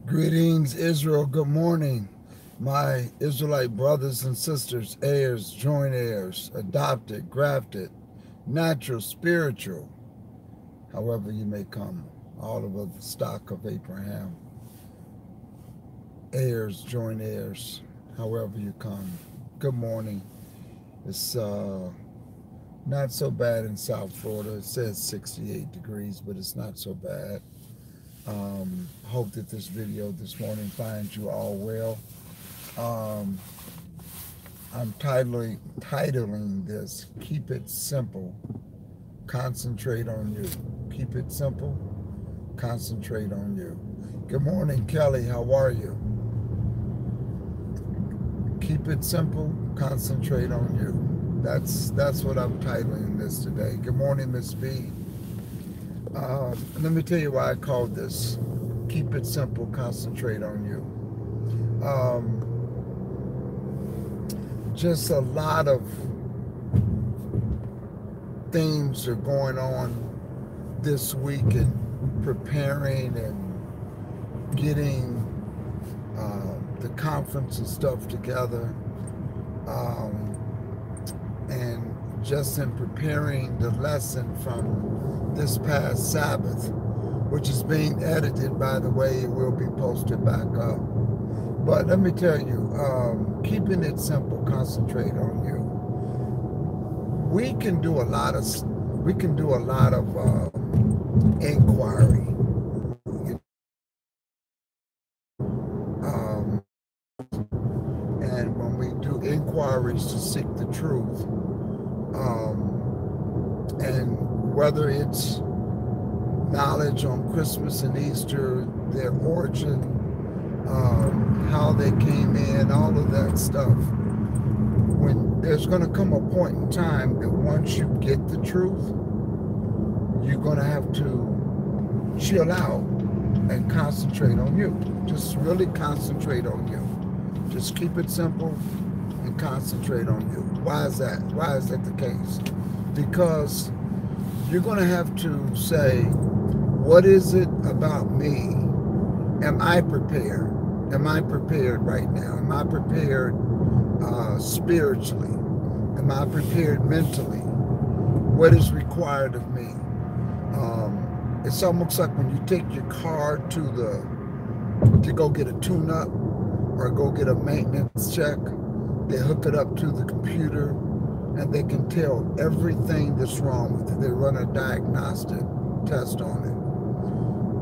Greetings, Israel. Good morning, my Israelite brothers and sisters, heirs, joint heirs, adopted, grafted, natural, spiritual, however you may come, all of the stock of Abraham, heirs, joint heirs, however you come. Good morning. It's not so bad in South Florida. It says 68 degrees, but it's not so bad. Hope that this video this morning finds you all well. Um, I'm titling this Keep It Simple, Concentrate on You. Keep it simple, concentrate on you. Good morning, Kelly. How are you? Keep it simple, concentrate on you. That's what I'm titling this today. Good morning, Miss B. Let me tell you why I called this Keep It Simple, Concentrate on You. Just a lot of things are going on this week and preparing and getting the conference and stuff together. And just in preparing the lesson from this past Sabbath, which is being edited, by the way, it will be posted back up. But let me tell you, keeping it simple, concentrate on you. We can do a lot of inquiry. And when we do inquiries to seek the truth, and whether it's knowledge on Christmas and Easter, their origin, how they came in, all of that stuff. When there's going to come a point in time that once you get the truth, you're going to have to chill out and concentrate on you. Just really concentrate on you. Just keep it simple and concentrate on you. Why is that? Why is that the case? Because you're going to have to say, what is it about me? Am I prepared? Am I prepared right now? Am I prepared spiritually? Am I prepared mentally? What is required of me? It's almost like when you take your car to go get a tune-up or go get a maintenance check, they hook it up to the computer and they can tell everything that's wrong with it. They run a diagnostic test on it.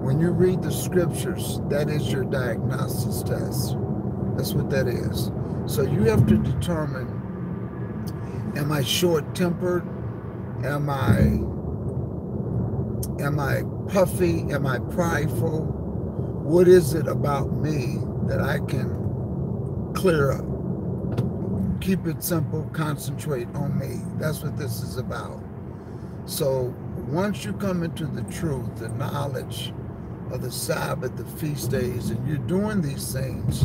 When you read the scriptures, that is your diagnosis test. That's what that is. So you have to determine, am I short-tempered? Am I puffy? Am I prideful? What is it about me that I can clear up? Keep it simple, concentrate on me. That's what this is about. So once you come into the truth, the knowledge of the Sabbath, the feast days, and you're doing these things,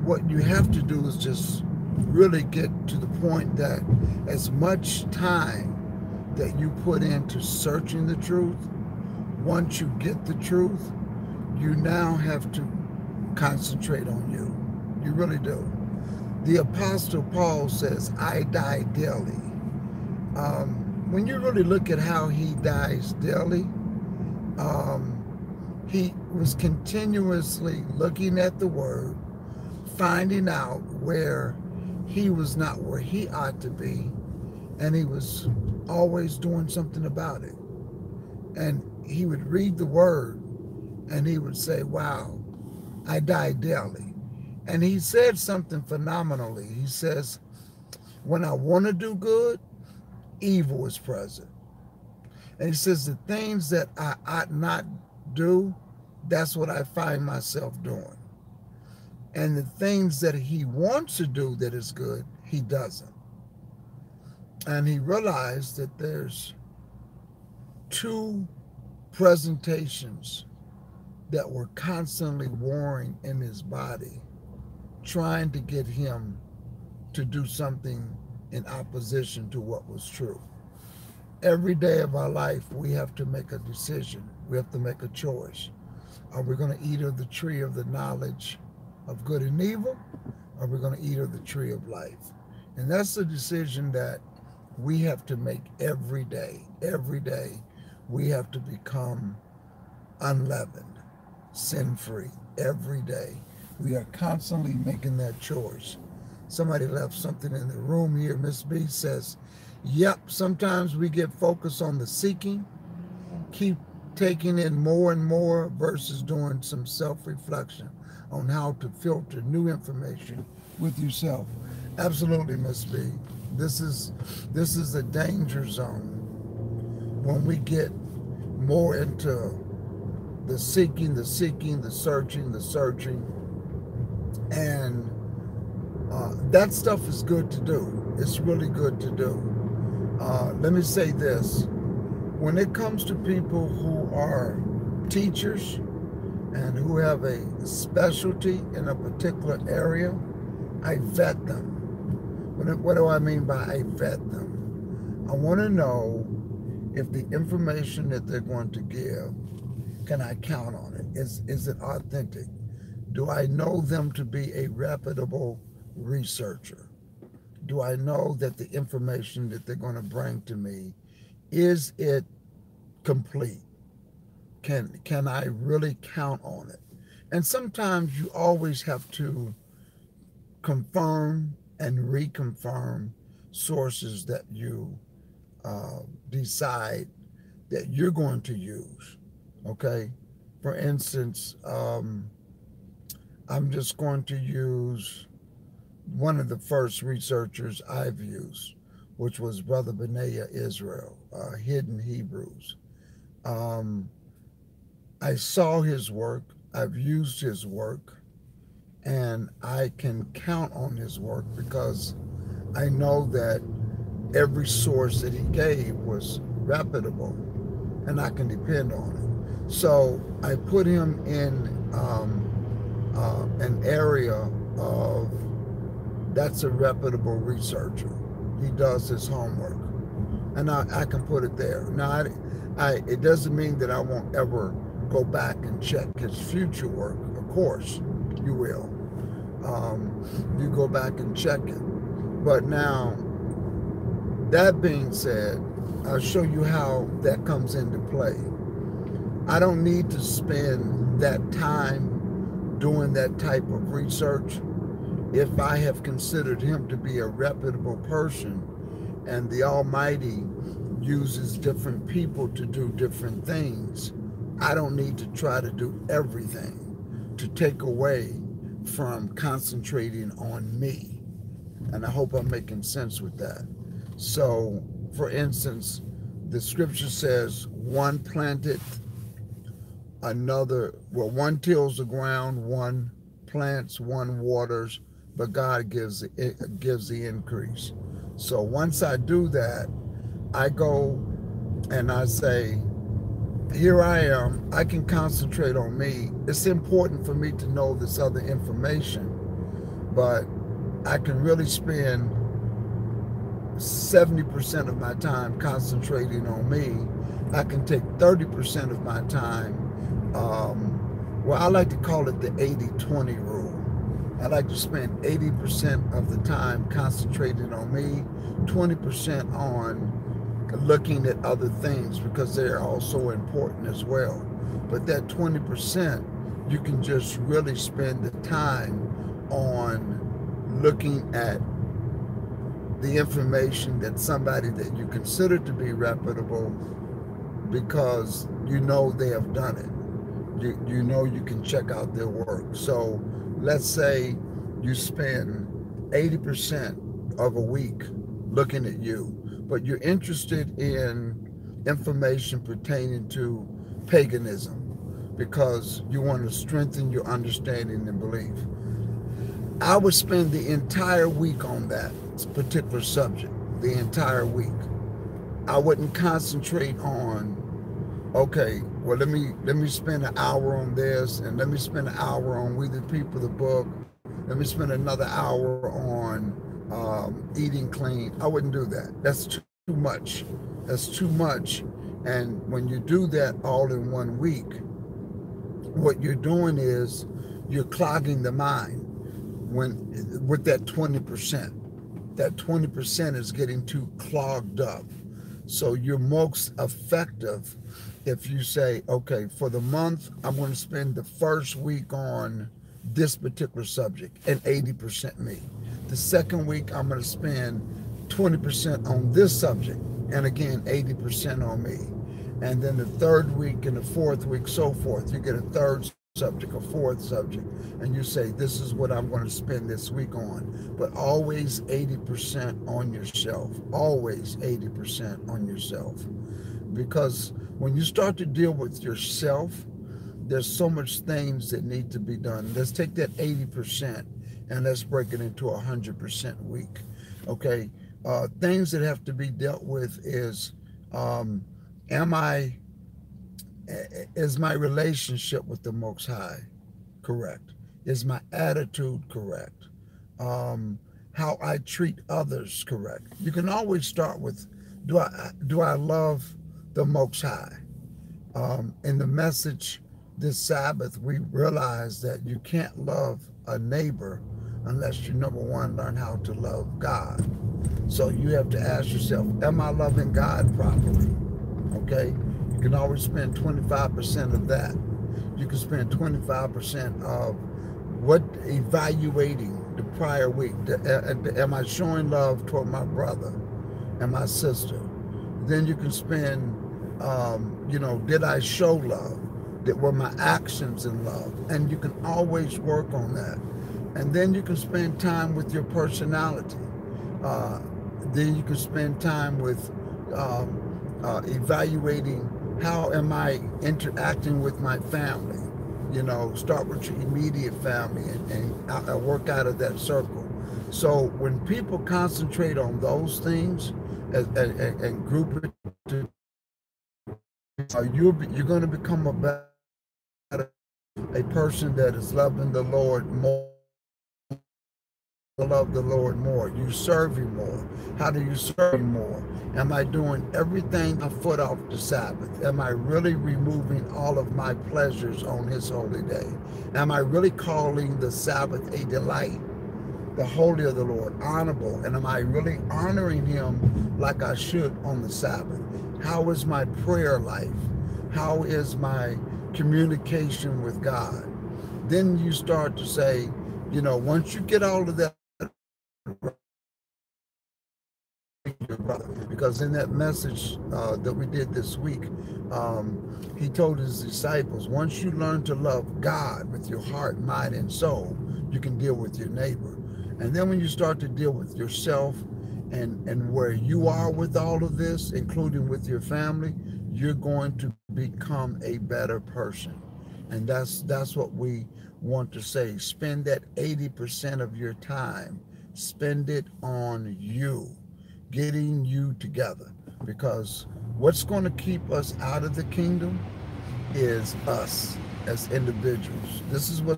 what you have to do is just really get to the point that as much time that you put into searching the truth, once you get the truth, you now have to concentrate on you. You really do. The Apostle Paul says, I die daily. When you really look at how he dies daily, he was continuously looking at the Word, finding out where he was not where he ought to be, and he was always doing something about it. And he would read the Word, and he would say, wow, I die daily. And he said something phenomenally. He says, when I want to do good, evil is present. And he says, the things that I ought not do, that's what I find myself doing. And the things that he wants to do that is good, he doesn't. And he realized that there's two presentations that were constantly warring in his body, trying to get him to do something in opposition to what was true. Every day of our life, we have to make a decision. We have to make a choice. Are we going to eat of the tree of the knowledge of good and evil? Or are we going to eat of the tree of life? And that's the decision that we have to make every day. Every day, we have to become unleavened, sin-free. Every day, we are constantly making that choice. Somebody left something in the room here. Miss B says, yep, sometimes we get focused on the seeking, keep taking in more and more versus doing some self-reflection on how to filter new information with yourself. Absolutely, Miss B. This is a danger zone when we get more into the seeking, the searching, and that stuff is good to do. It's really good to do. Let me say this. When it comes to people who are teachers and who have a specialty in a particular area, I vet them. What do I mean by I vet them? I want to know if the information that they're going to give, can I count on it? Is it authentic? Do I know them to be a reputable researcher? Do I know that the information that they're going to bring to me, is it complete? Can I really count on it? And sometimes you always have to confirm and reconfirm sources that you decide that you're going to use. Okay? For instance, I'm just going to use one of the first researchers I've used, which was Brother Benaiah Israel, Hidden Hebrews. I saw his work, I've used his work, and I can count on his work because I know that every source that he gave was reputable and I can depend on it. So I put him in an area of, that's a reputable researcher. He does his homework, and I can put it there. Now, it doesn't mean that I won't ever go back and check his future work. Of course, you will. You go back and check it. But now, that being said, I'll show you how that comes into play. I don't need to spend that time doing that type of research if I have considered him to be a reputable person, and the Almighty uses different people to do different things. I don't need to try to do everything to take away from concentrating on me. And I hope I'm making sense with that. So, for instance, the scripture says, one planted, one tills the ground, one plants, one waters, but God gives the increase. So once I do that, I go and I say, here I am, I can concentrate on me. It's important for me to know this other information, but I can really spend 70% of my time concentrating on me. I can take 30% of my time, well, I like to call it the 80-20 rule. I like to spend 80% of the time concentrating on me, 20% on looking at other things because they're also important as well. But that 20%, you can just really spend the time on looking at the information that somebody that you consider to be reputable, because you know they have done it. You know you can check out their work. So let's say you spend 80% of a week looking at you, but you're interested in information pertaining to paganism because you want to strengthen your understanding and belief. I would spend the entire week on that particular subject, the entire week. I wouldn't concentrate on, okay, well, let me spend an hour on this, and let me spend an hour on We the People, the book. Let me spend another hour on eating clean. I wouldn't do that. That's too much. That's too much. And when you do that all in 1 week, what you're doing is you're clogging the mind when with that 20%. That 20% is getting too clogged up. So you're most effective if you say, okay, for the month, I'm going to spend the first week on this particular subject and 80% me. The second week, I'm going to spend 20% on this subject and again, 80% on me. And then the third week and the fourth week, so forth. You get a third subject, a fourth subject, and you say, this is what I'm going to spend this week on. But always 80% on yourself. Always 80% on yourself. Because when you start to deal with yourself, there's so much things that need to be done. Let's take that 80% and let's break it into 100% week. Okay, things that have to be dealt with is, is my relationship with the Most High correct? Is my attitude correct? How I treat others correct? You can always start with, do I love the Most High? In the message this Sabbath, we realize that you can't love a neighbor unless you, number one, learn how to love God. So you have to ask yourself, am I loving God properly? Okay? You can always spend 25% of that. You can spend 25% of what, evaluating the prior week. Am I showing love toward my brother and my sister? Then you can spend, did I show love? That were my actions in love? And you can always work on that. And then you can spend time with your personality. Then you can spend time with evaluating, how am I interacting with my family? Start with your immediate family and work out of that circle. So when people concentrate on those things and group it, you're going to become a person that is loving the Lord more. Love the Lord more. You serve Him more. How do you serve Him more? Am I doing everything a foot off the Sabbath? Am I really removing all of my pleasures on His holy day? Am I really calling the Sabbath a delight, the holy of the Lord, honorable? And am I really honoring Him like I should on the Sabbath? How is my prayer life? How is my communication with God? Then you start to say, once you get all of that, because in that message that we did this week, He told His disciples, once you learn to love God with your heart, mind, and soul, you can deal with your neighbor. And then when you start to deal with yourself and where you are with all of this, including with your family, you're going to become a better person. And that's what we want to say. Spend that 80% of your time. Spend it on you, getting you together. Because what's going to keep us out of the kingdom is us as individuals. This is what,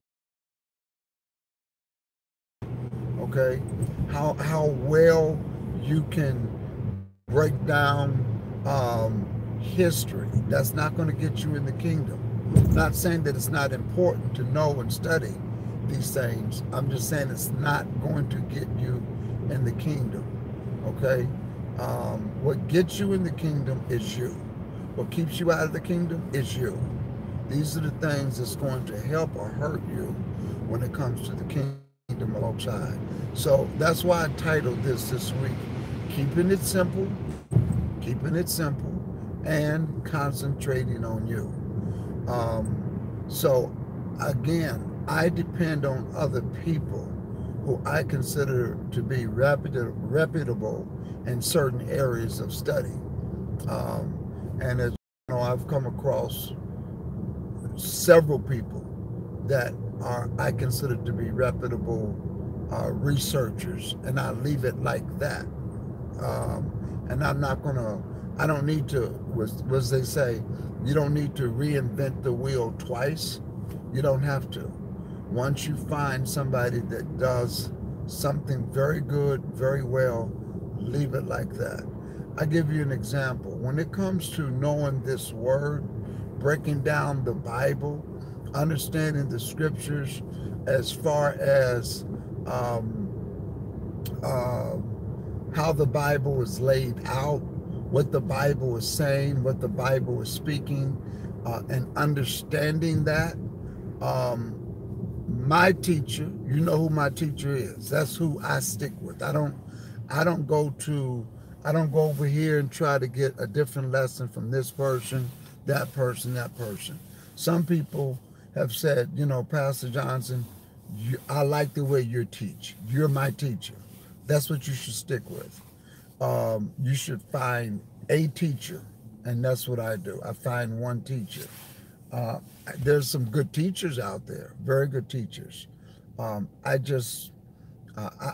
okay, how well you can break down history. That's not going to get you in the kingdom. I'm not saying that it's not important to know and study these things. I'm just saying it's not going to get you in the kingdom. Okay? What gets you in the kingdom is you. What keeps you out of the kingdom is you. These are the things that's going to help or hurt you when it comes to the kingdom of Most High. So that's why I titled this week, Keeping It Simple, and Concentrating on You. So again, I depend on other people who I consider to be reputable in certain areas of study. And as you know, I've come across several people that I consider to be reputable researchers, and I leave it like that. And I don't need to, as they say, you don't need to reinvent the wheel twice. You don't have to. Once you find somebody that does something very good, very well, leave it like that. I give you an example. When it comes to knowing this word, breaking down the Bible, understanding the scriptures as far as um, uh, how the Bible is laid out, what the Bible is saying, what the Bible is speaking, and understanding that. Um, my teacher, you know who my teacher is. That's who I stick with. I don't go to, I don't go over here and try to get a different lesson from this person, that person, that person. Some people have said, you know, Pastor Johnson, I like the way you teach. You're my teacher. That's what you should stick with. You should find a teacher, and that's what I do. I find one teacher. Uh, there's some good teachers out there, very good teachers. I just,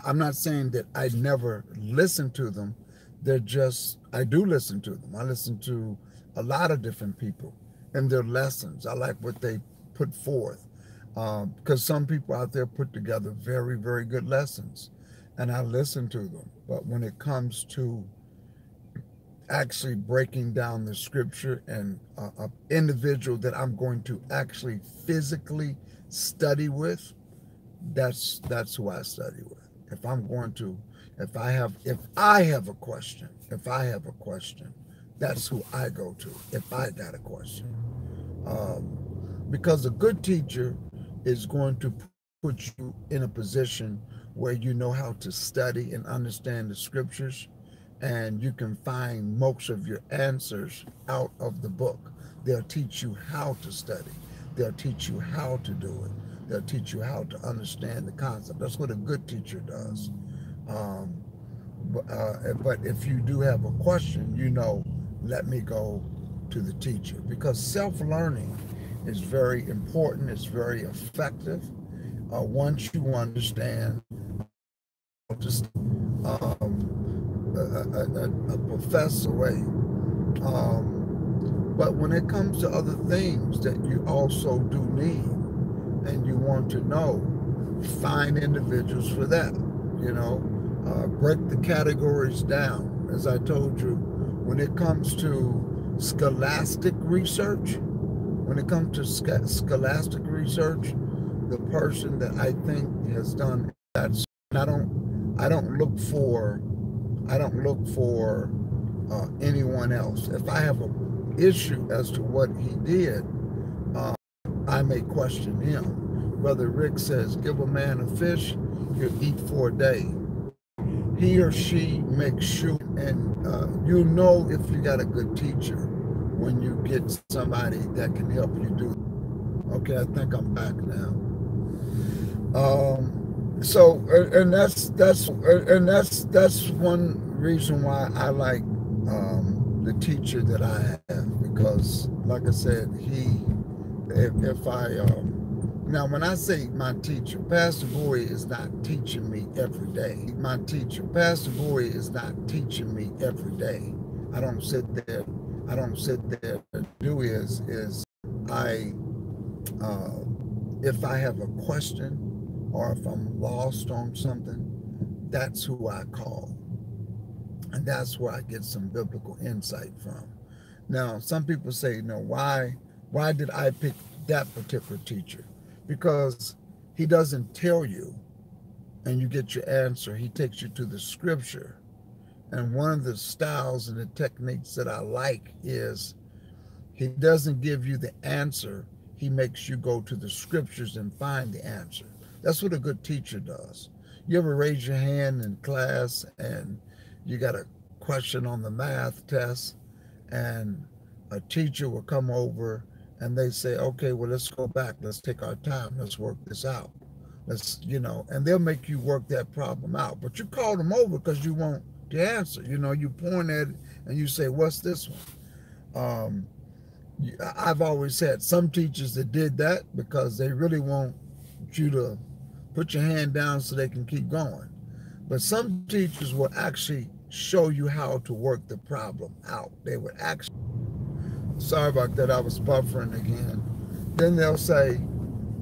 I'm not saying that I never listen to them. They're just, I do listen to them. I listen to a lot of different people and their lessons. I like what they put forth, because some people out there put together very, very good lessons, and I listen to them. But when it comes to actually breaking down the scripture and an individual that I'm going to actually physically study with, that's who I study with. If I'm going to, if I have a question, that's who I go to. If I got a question, because a good teacher is going to put you in a position where you know how to study and understand the scriptures, and you can find most of your answers out of the book. They'll teach you how to study. They'll teach you how to do it. They'll teach you how to understand the concept. That's what a good teacher does. But if you do have a question, you know, let me go to the teacher, because self-learning is very important. It's very effective. Once you understand just a professor way. But when it comes to other things that you also do need and you want to know, find individuals for that. You know, break the categories down. As I told you, when it comes to scholastic research, the person that I think has done that, I don't look for anyone else. If I have an issue as to what he did, I may question him. Brother Rick says, give a man a fish, he'll eat for a day. He or she makes sure, and you know if you got a good teacher when you get somebody that can help you do it. Okay, I think I'm back now. So, and that's one reason why I like the teacher that I have, because, like I said, if I now when I say my teacher, Pastor Boy is not teaching me every day. My teacher, Pastor Boy, is not teaching me every day. I don't sit there. Do is I if I have a question or if I'm lost on something, that's who I call. And that's where I get some biblical insight from. Now, some people say, why did I pick that particular teacher? Because he doesn't tell you and you get your answer. He takes you to the scripture. And one of the styles and the techniques that I like is he doesn't give you the answer. He makes you go to the scriptures and find the answer. That's what a good teacher does. You ever raise your hand in class and you got a question on the math test, and a teacher will come over and they say, okay, well, let's go back. Let's take our time. Let's work this out. And they'll make you work that problem out. But you call them over because you want the answer. You point at it and you say, what's this one? I've always had some teachers that did that because they really want you to put your hand down so they can keep going. But some teachers will actually show you how to work the problem out. They would actually, sorry about that, I was buffering again. Then they'll say,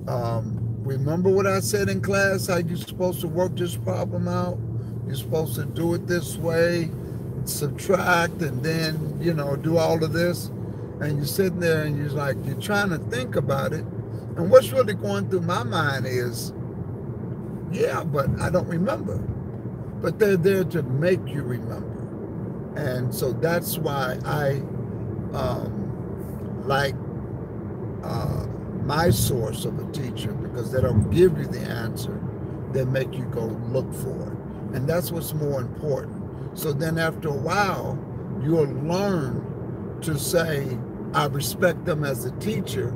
remember what I said in class, how you're supposed to work this problem out? You're supposed to do it this way, subtract, and then, do all of this. And you're sitting there and you're trying to think about it, And what's really going through my mind is, yeah, but I don't remember. But they're there to make you remember. And so that's why I like uh, my source of a teacher, because they don't give you the answer. They make you go look for it. And that's what's more important. So then after a while, you'll learn to say, I respect them as a teacher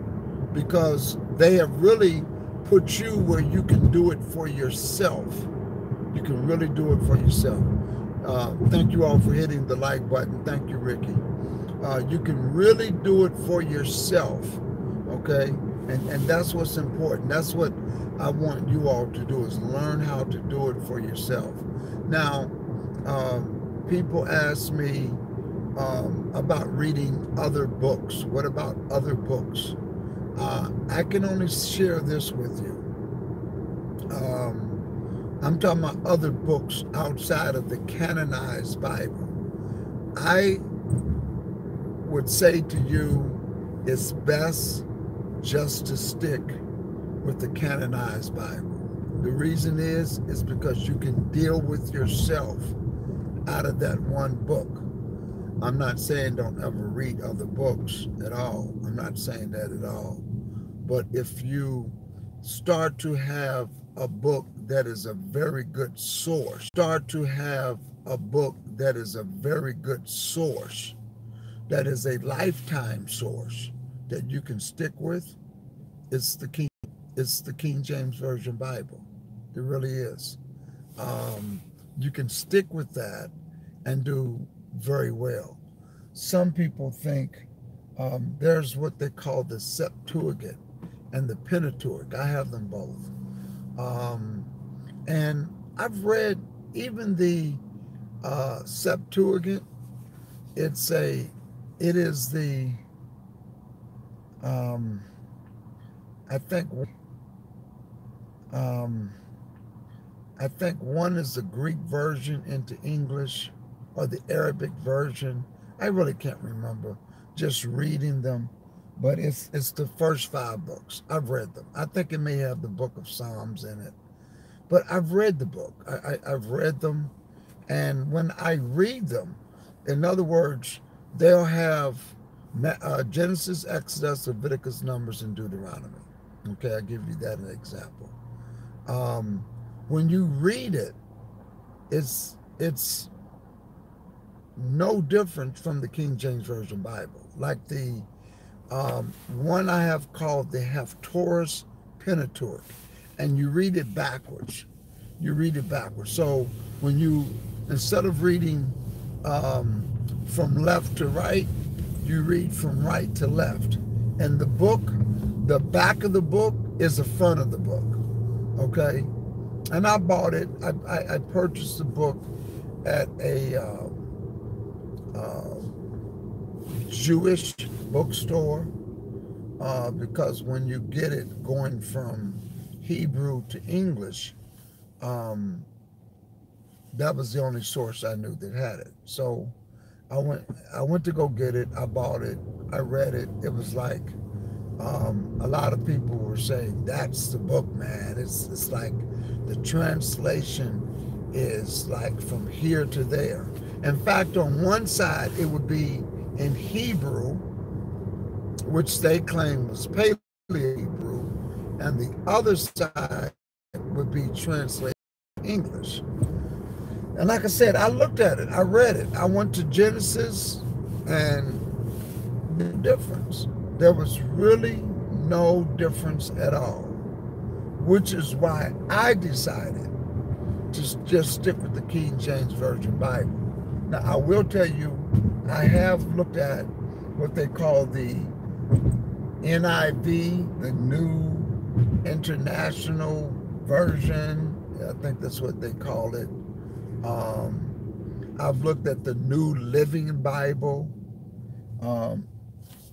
because they have really put you where you can do it for yourself. You can really do it for yourself. Thank you all for hitting the like button. Thank you, Ricky. You can really do it for yourself, okay? And that's what's important. That's what I want you all to do, is learn how to do it for yourself. Now, people ask me about reading other books. What about other books? I can only share this with you. I'm talking about other books outside of the canonized Bible. I would say to you, it's best just to stick with the canonized Bible. The reason is because you can deal with yourself out of that one book. I'm not saying don't ever read other books at all. I'm not saying that at all. But if you start to have a book that is a very good source, that is a lifetime source that you can stick with, it's the King James Version Bible. It really is. You can stick with that and do very well. Some people think there's what they call the Septuagint and the Pentateuch. I have them both. And I've read even the Septuagint. It is the I think one is the Greek version into English, or the Arabic version. I really can't remember just reading them, but it's the first 5 books. I've read them. I think it may have the book of Psalms in it, but I've read the book. I've read them, and when I read them, in other words, they'll have Genesis, Exodus, Leviticus, Numbers, and Deuteronomy. Okay, I'll give you that an example. When you read it, it's no different from the King James Version Bible. Like the one I have called the Haftorah's Pentateuch, and you read it backwards. So when you, instead of reading from left to right, you read from right to left. And the book, the back of the book is the front of the book, okay? And I bought it. I purchased the book at a Jewish bookstore because when you get it going from Hebrew to English, that was the only source I knew that had it. So I went to go get it. I bought it. I read it. It was like a lot of people were saying, that's the book, man. It's like the translation is like from here to there. In fact, on one side, it would be in Hebrew, which they claim was Paleo-Hebrew, and the other side would be translated English. And like I said, I looked at it, I read it. I went to Genesis, and no difference. There was really no difference at all, which is why I decided to just stick with the King James Version Bible. Now, I will tell you, I have looked at what they call the NIV, the New International Version. I think that's what they call it. I've looked at the New Living Bible.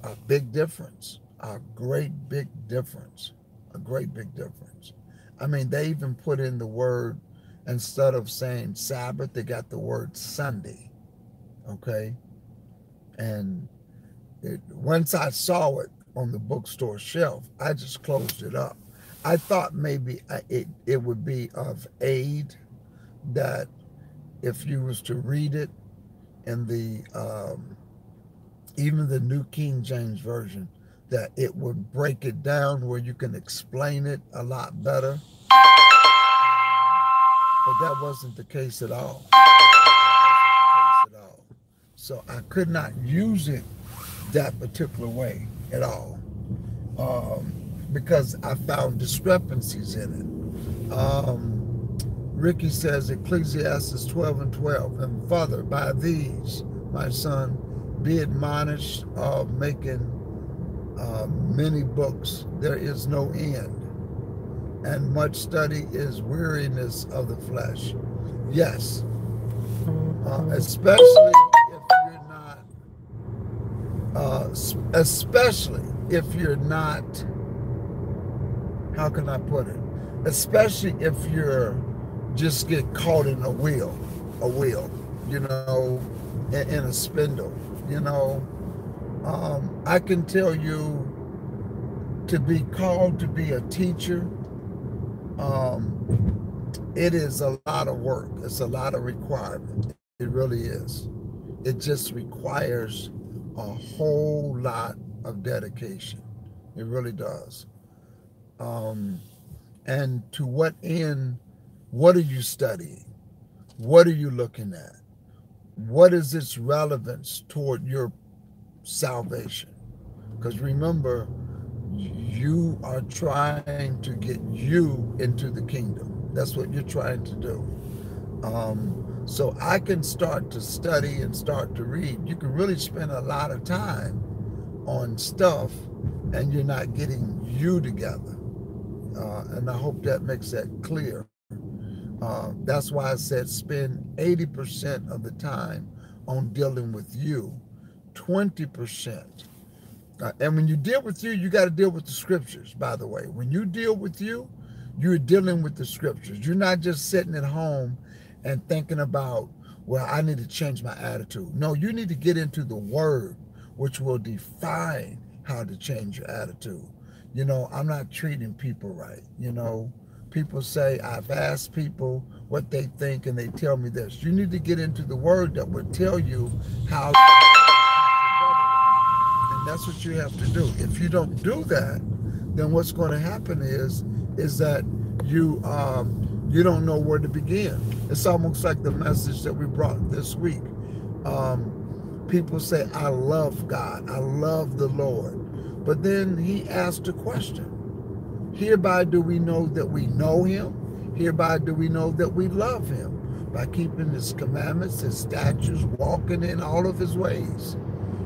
A big difference, a great big difference. I mean, they even put in the word, instead of saying Sabbath, they got the word Sunday, okay? And once I saw it, on the bookstore shelf. I just closed it up. I thought maybe it would be of aid, that if you was to read it in the even the New King James Version, that it would break it down where you can explain it a lot better. But that wasn't the case at all. That wasn't the case at all. So I could not use it that particular way at all, because I found discrepancies in it. Ricky says Ecclesiastes 12:12, and further, by these, my son, be admonished of making many books. There is no end, and much study is weariness of the flesh. Yes, especially if you're not, especially if you're not, how can I put it? Especially if you're just get caught in a wheel, you know, in a spindle, you know. I can tell you, to be called to be a teacher, it is a lot of work. It's a lot of requirement. It really is. It just requires a whole lot of dedication. It really does. And to what end? What are you studying? What are you looking at? What is its relevance toward your salvation? Because remember, you are trying to get you into the kingdom. That's what you're trying to do. So I can start to study and start to read. You can really spend a lot of time on stuff, and you're not getting you together. And I hope that makes that clear. That's why I said spend 80% of the time on dealing with you, 20%. And when you deal with you, you got to deal with the scriptures, by the way. When you deal with you, you're dealing with the scriptures. You're not just sitting at home and thinking about, well, I need to change my attitude. No, you need to get into the word, which will define how to change your attitude. You know, I'm not treating people right. You know, people say, I've asked people what they think, and they tell me this. You need to get into the word that will tell you how to treat your brother. And that's what you have to do. If you don't do that, then what's going to happen is that you don't know where to begin. It's almost like the message that we brought this week. People say, I love God. I love the Lord. But then he asked a question. Hereby do we know that we know him? Hereby do we know that we love him? By keeping his commandments, his statutes, walking in all of his ways.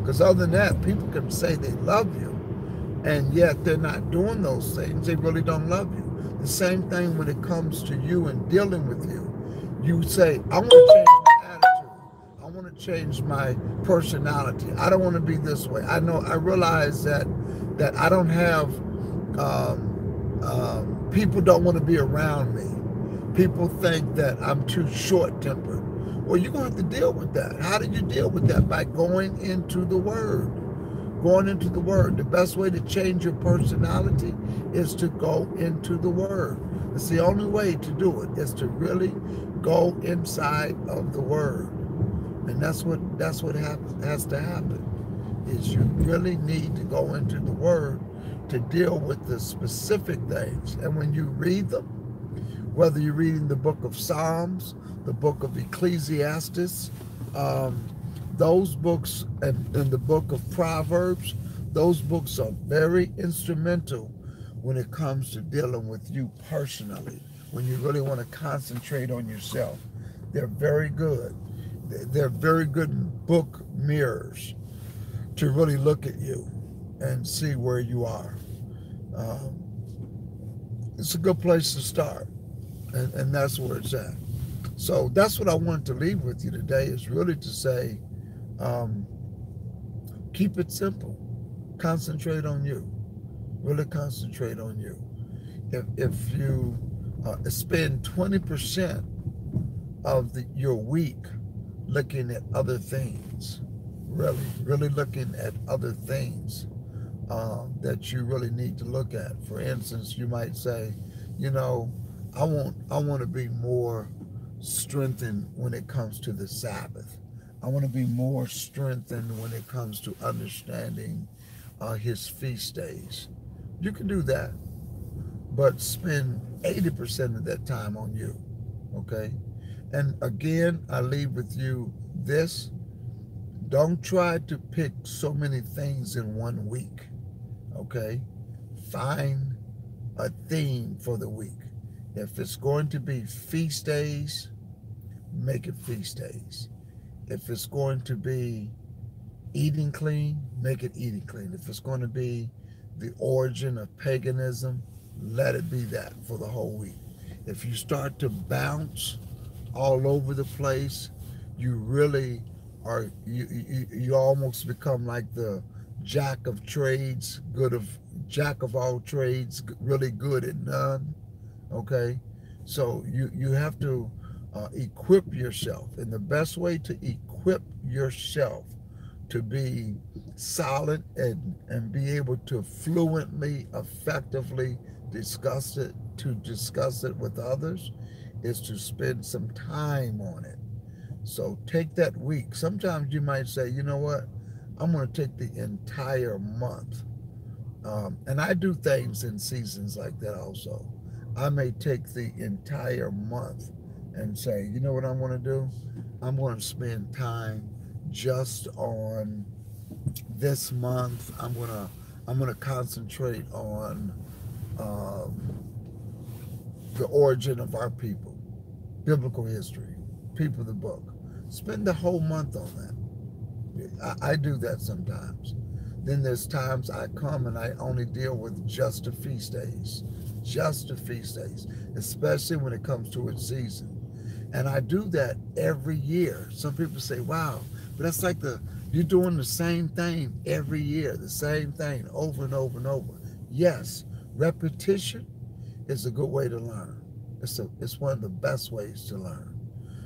Because other than that, people can say they love you, and yet they're not doing those things. They really don't love you. The same thing when it comes to you and dealing with you. You say, I want to change my attitude. I want to change my personality. I don't want to be this way. I realize that I don't have, people don't want to be around me. People think that I'm too short-tempered. Well, you're going to have to deal with that. How do you deal with that? By going into the Word. Going into the Word. The best way to change your personality is to go into the Word. It's the only way to do it, is to really go inside of the Word. And that's what has to happen, is you really need to go into the Word to deal with the specific things. And when you read them, whether you're reading the book of Psalms, the book of Ecclesiastes, those books, and the book of Proverbs, those books are very instrumental when it comes to dealing with you personally, when you really want to concentrate on yourself. They're very good. They're very good book mirrors to really look at you and see where you are. It's a good place to start, and that's where it's at. So that's what I want to leave with you today, is really to say, keep it simple. Concentrate on you. Really concentrate on you. If you spend 20% of your week looking at other things, really looking at other things, that you really need to look at. For instance, you might say, you know, I want to be more strengthened when it comes to the Sabbath. I want to be more strengthened when it comes to understanding his feast days. You can do that, but spend 80% of that time on you, okay? And again, I leave with you this. Don't try to pick so many things in one week, okay? Find a theme for the week. If it's going to be feast days, make it feast days. If it's going to be eating clean, make it eating clean. If it's going to be the origin of paganism, let it be that for the whole week. If you start to bounce all over the place, you really are, you almost become like the jack of trades, jack of all trades, really good at none, okay? So you have to equip yourself. And the best way to equip yourself to be solid and be able to fluently, effectively discuss it with others is to spend some time on it. So take that week. Sometimes you might say, you know what, I'm going to take the entire month. And I do things in seasons like that also. I may take the entire month and say, you know what I'm going to do? I'm going to spend time just on this month. I'm going to concentrate on the origin of our people, biblical history, people of the book. Spend the whole month on that. I do that sometimes. Then there's times I come and I only deal with just the feast days, especially when it comes to its season. And I do that every year. Some people say, wow, but that's like you're doing the same thing every year, the same thing over and over and over. Yes, repetition is a good way to learn. It's one of the best ways to learn,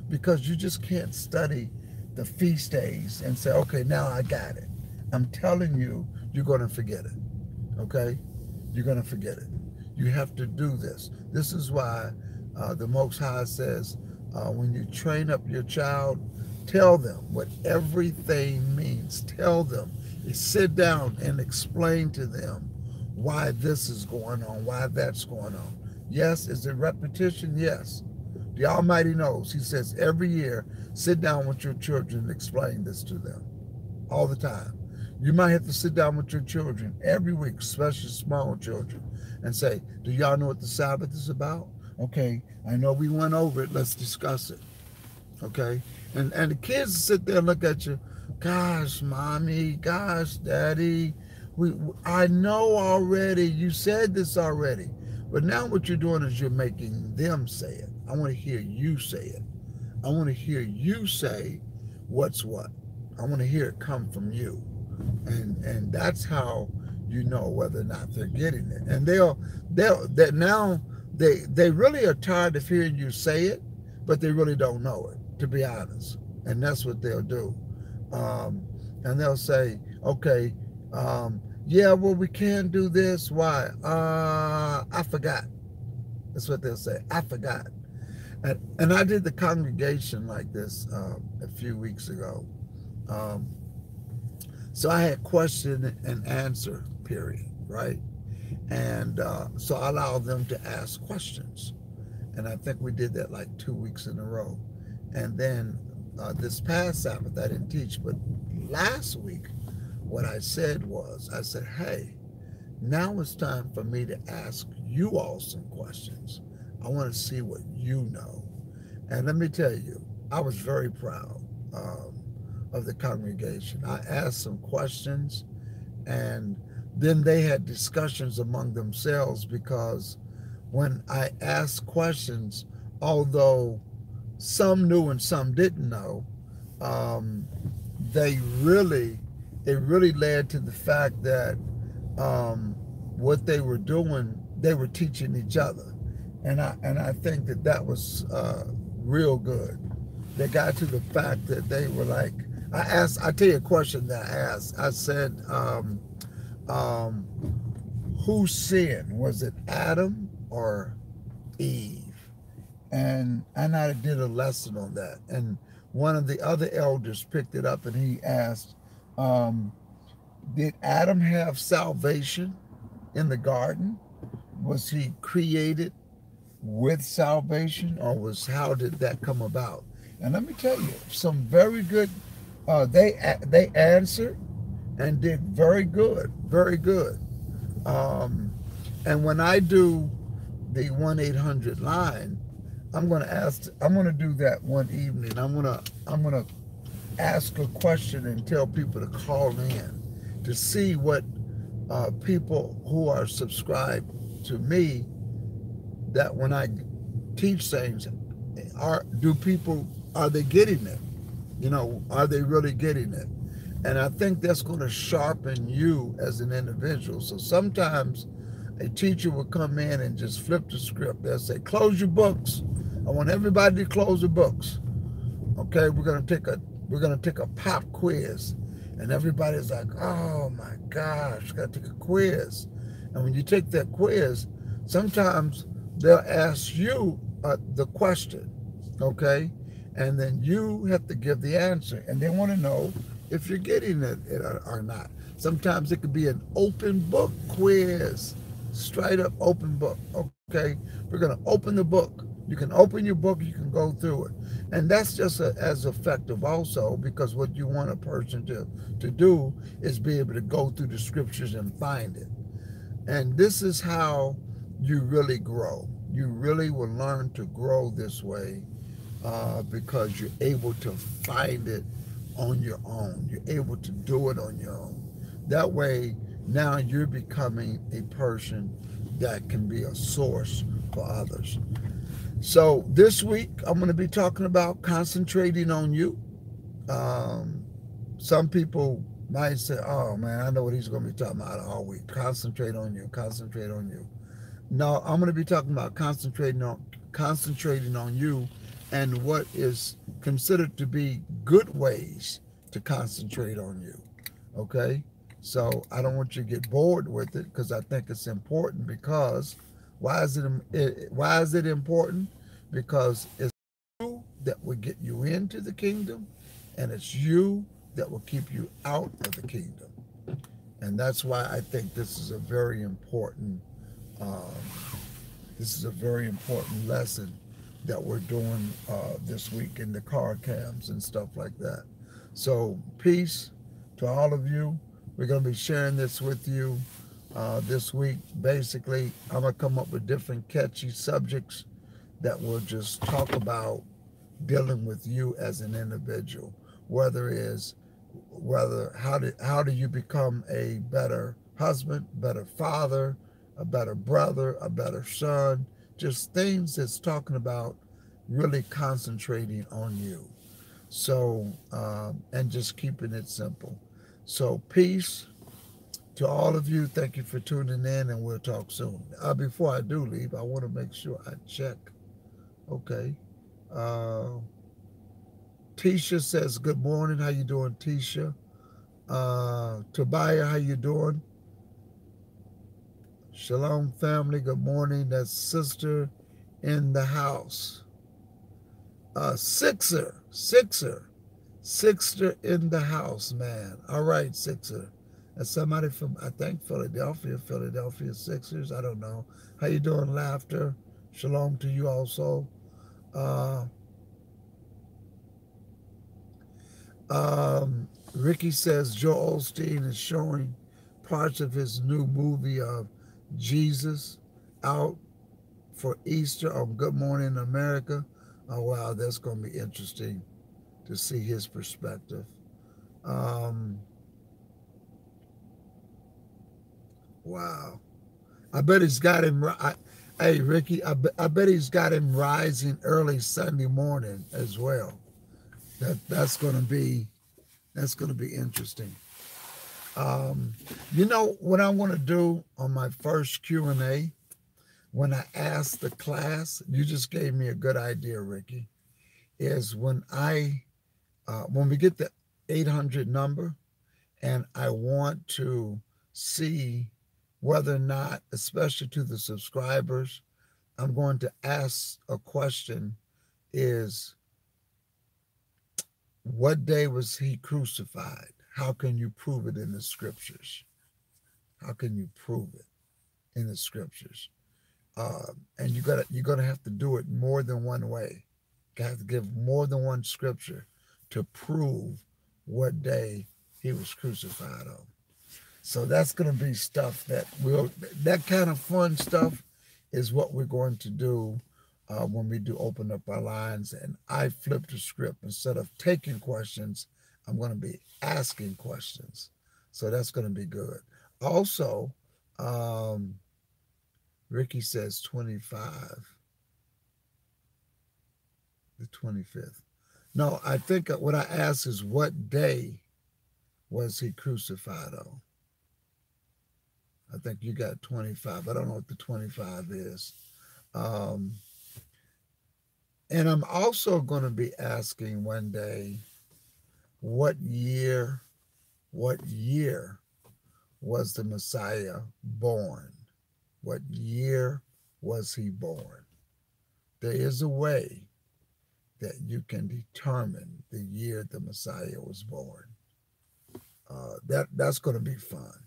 because you just can't study the feast days and say, okay, now I got it. I'm telling you, you're going to forget it, okay? You're going to forget it. You have to do this. This is why the Most High says, when you train up your child, tell them what everything means. Tell them. You sit down and explain to them why this is going on, why that's going on. Yes, is it repetition? Yes. The Almighty knows. He says every year, sit down with your children and explain this to them all the time. You might have to sit down with your children every week, especially small children, and say, do y'all know what the Sabbath is about? Okay, I know we went over it. Let's discuss it. Okay? And the kids sit there and look at you, gosh, mommy, gosh, daddy, I know already, you said this already. But now what you're doing is you're making them say it. I want to hear you say it. I want to hear you say what's what. I want to hear it come from you. And that's how you know whether or not they're getting it. And they really are tired of hearing you say it, but they really don't know it, to be honest. And that's what they'll do. And they'll say, okay, yeah, well, we can't do this. Why? I forgot. That's what they'll say. I forgot. And I did the congregation like this a few weeks ago. So I had question and answer period, right? And so I allowed them to ask questions. And I think we did that like 2 weeks in a row. And then this past Sabbath, I didn't teach, but last week, what I said was, I said, hey, now it's time for me to ask you all some questions. I want to see what you know. And let me tell you, I was very proud of the congregation. I asked some questions, and then they had discussions among themselves, because when I asked questions, although some knew and some didn't know, it really led to the fact that what they were doing, they were teaching each other. And I think that was real good. They got to the fact that they were like, I tell you a question that I asked. I said, um, who sinned? Was it Adam or Eve? And I did a lesson on that. And one of the other elders picked it up and he asked, um, did Adam have salvation in the garden? Was he created with salvation, or was how did that come about? And let me tell you, some very good. They answered and did very good, very good. Um, and when I do the 1-800 line, I'm going to ask. I'm going to do that one evening. I'm going to ask a question and tell people to call in to see what people who are subscribed to me, that when I teach things, are they getting it? Are they really getting it? And I think that's going to sharpen you as an individual. So sometimes a teacher will come in and just flip the script. They'll say, close your books. I want everybody to close the books. Okay, we're gonna take a pop quiz. And everybody's like, oh my gosh, gotta take a quiz. And when you take that quiz, sometimes they'll ask you the question, okay? And then you have to give the answer. And they want to know if you're getting it or not. Sometimes it could be an open book quiz, straight up open book, okay? We're going to open the book. You can open your book, you can go through it. And that's just as effective also, because what you want a person to do is be able to go through the scriptures and find it. And this is how you really grow. You really will learn to grow this way because you're able to find it on your own. You're able to do it on your own. That way, now you're becoming a person that can be a source for others. So this week, I'm going to be talking about concentrating on you. Some people might say, oh man, I know what he's going to be talking about all week. Concentrate on you, concentrate on you. No, I'm going to be talking about concentrating on you and what is considered to be good ways to concentrate on you. Okay? So I don't want you to get bored with it, because I think it's important. Because why is it important? Because it's you that will get you into the kingdom, and it's you that will keep you out of the kingdom. And that's why I think this is a very important lesson that we're doing this week in the car cams and stuff like that. So peace to all of you. We're going to be sharing this with you this week. Basically, I'm going to come up with different catchy subjects that will just talk about dealing with you as an individual. How do you become a better husband, better father, a better brother, a better son, just things that's talking about really concentrating on you. So, and just keeping it simple. So peace to all of you. Thank you for tuning in, and we'll talk soon. Before I do leave, I want to make sure I check. Okay. Tisha says, good morning. How you doing, Tisha? Tobiah, how you doing? Shalom, family. Good morning. That's sister in the house. Sixer in the house, man. All right, Sixer. That's somebody from, I think, Philadelphia Sixers. I don't know. How you doing, Laughter? Shalom to you also. Ricky says Joel Osteen is showing parts of his new movie of Jesus out for Easter on Good Morning America. Oh, wow, that's going to be interesting to see his perspective. Wow. I bet he's got him, hey, Ricky, I bet he's got him rising early Sunday morning as well. That's going to be interesting. You know what I want to do on my first Q&A? When I ask the class, you just gave me a good idea, Ricky, is when we get the 800 number, and I want to see whether or not, especially to the subscribers, I'm going to ask a question is, what day was he crucified? How can you prove it in the scriptures? How can you prove it in the scriptures? And you're gonna have to do it more than one way. You have to give more than one scripture to prove what day he was crucified on. So that's going to be stuff that kind of fun stuff is what we're going to do when we do open up our lines. And I flip the script. Instead of taking questions, I'm going to be asking questions. So that's going to be good. Also, Ricky says 25, the 25th. No, I think what I asked is, what day was he crucified on? I think you got 25. I don't know what the 25 is. And I'm also going to be asking one day, what year was the Messiah born? What year was he born? There is a way that you can determine the year the Messiah was born. That's going to be fun.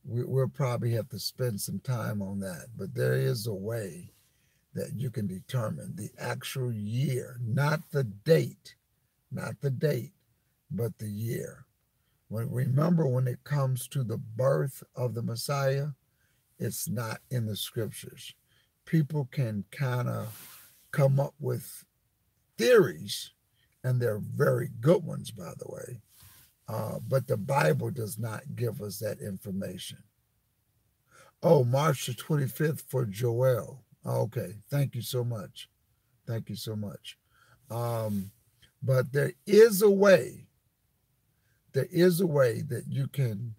We'll probably have to spend some time on that, but there is a way that you can determine the actual year, not the date, but the year. Remember, when it comes to the birth of the Messiah, it's not in the scriptures. People can kind of come up with theories, and they're very good ones, by the way. But the Bible does not give us that information. Oh, March the 25th for Joel. Okay, thank you so much. Thank you so much. But there is a way that you can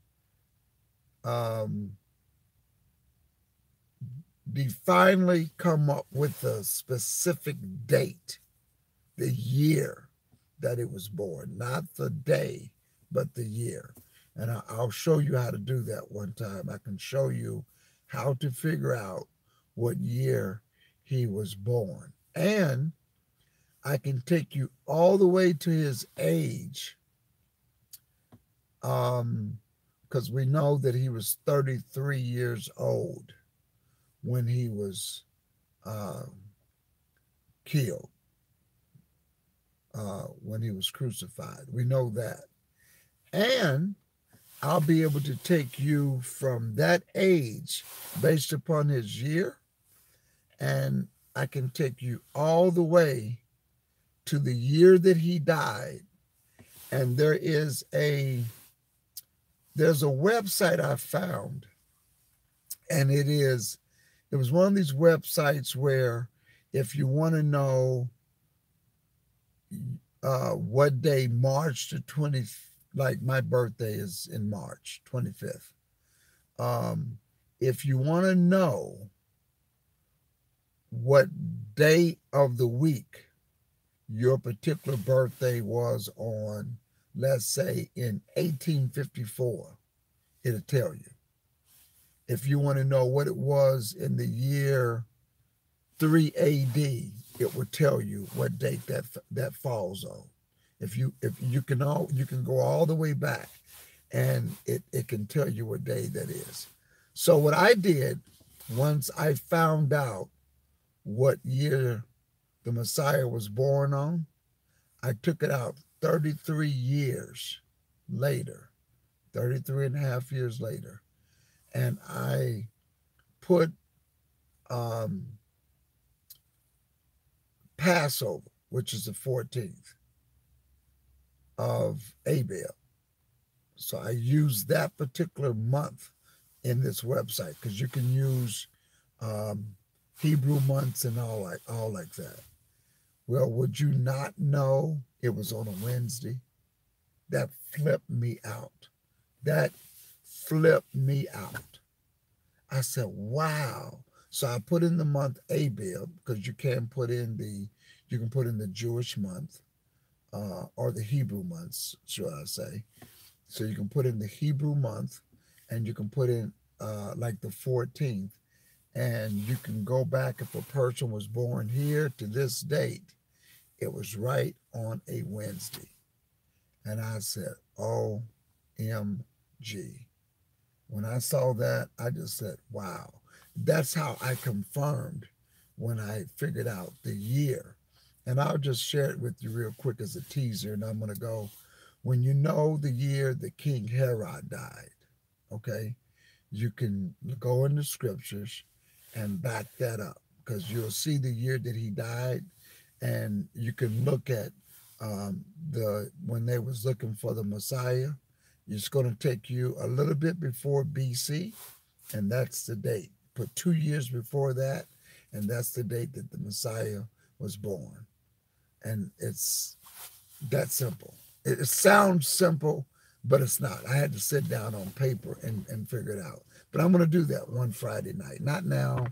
finally come up with a specific date, the year that it was born, not the day, but the year. And I'll show you how to do that one time. I can show you how to figure out what year he was born. And I can take you all the way to his age, because we know that he was 33 years old when he was killed, when he was crucified. We know that. And I'll be able to take you from that age based upon his year, and I can take you all the way to the year that he died. And there's a website I found, and it was one of these websites where if you want to know what day, March the 20th, like my birthday is in March 25th. If you want to know what day of the week your particular birthday was on, let's say in 1854, it'll tell you. If you want to know what it was in the year 3 AD, it will tell you what date that falls on. If you can go all the way back, and it can tell you what day that is. So what I did, once I found out what year the Messiah was born on, I took it out 33 years later, 33 and a half years later, and I put Passover, which is the 14th of Abib. So I use that particular month in this website, because you can use Hebrew months and all like that. Well, would you not know it was on a Wednesday? That flipped me out. I said, wow. So I put in the month Abib, because you can put in the Jewish month, or the Hebrew months, should I say. So you can put in the Hebrew month, and you can put in like the 14th, and you can go back if a person was born here to this date. It was right on a Wednesday. And I said, OMG. When I saw that, I just said, wow. That's how I confirmed when I figured out the year. And I'll just share it with you real quick as a teaser, and I'm going to go. When you know the year that King Herod died, okay, you can go in the scriptures and back that up because you'll see the year that he died, and you can look at the when they was looking for the Messiah. It's going to take you a little bit before BC, and that's the date. Put 2 years before that, and that's the date that the Messiah was born. And it's that simple. It sounds simple, but it's not. I had to sit down on paper and figure it out. But I'm going to do that one Friday night. Not now.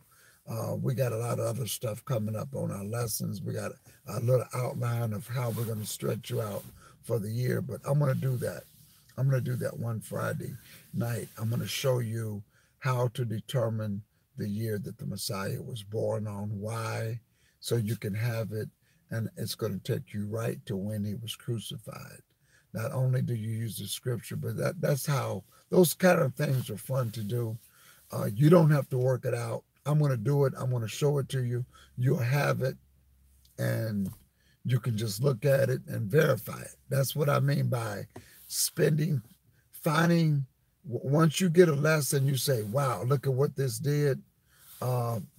We got a lot of other stuff coming up on our lessons. We got a little outline of how we're going to stretch you out for the year. But I'm going to do that. I'm going to do that one Friday night. I'm going to show you how to determine the year that the Messiah was born on, why, so you can have it, and it's going to take you right to when he was crucified. Not only do you use the scripture, but that's how those kind of things are fun to do. You don't have to work it out. I'm going to do it. I'm going to show it to you. You'll have it, and you can just look at it and verify it. That's what I mean by spending, finding. Once you get a lesson, you say, wow, look at what this did.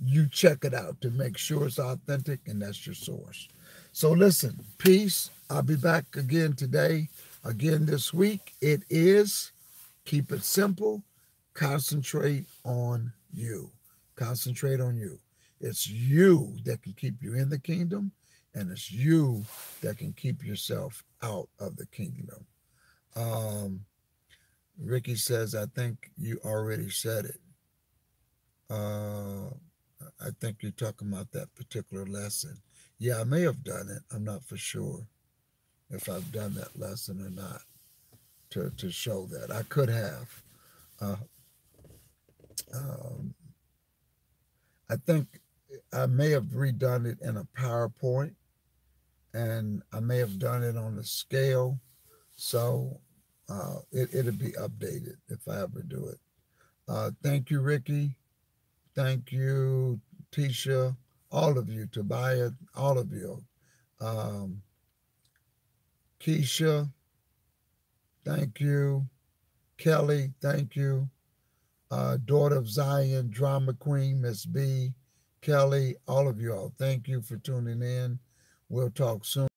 You check it out to make sure it's authentic, and that's your source. So listen, peace. I'll be back again today, again this week. It is keep it simple, concentrate on you. Concentrate on you. It's you that can keep you in the kingdom, and it's you that can keep yourself out of the kingdom. Um, Ricky says, I think you already said it. Uh, I think you're talking about that particular lesson. Yeah, I may have done it. I'm not for sure if I've done that lesson or not to show that. I could have. Uh, um, I think I may have redone it in a PowerPoint, and I may have done it on a scale. So it'll be updated if I ever do it. Thank you, Ricky. Thank you, Tisha, all of you, Tobiah, all of you. Um, Keisha, thank you. Kelly, thank you. Daughter of Zion, Drama Queen, Miss B, Kelly, all of you all. Thank you for tuning in. We'll talk soon.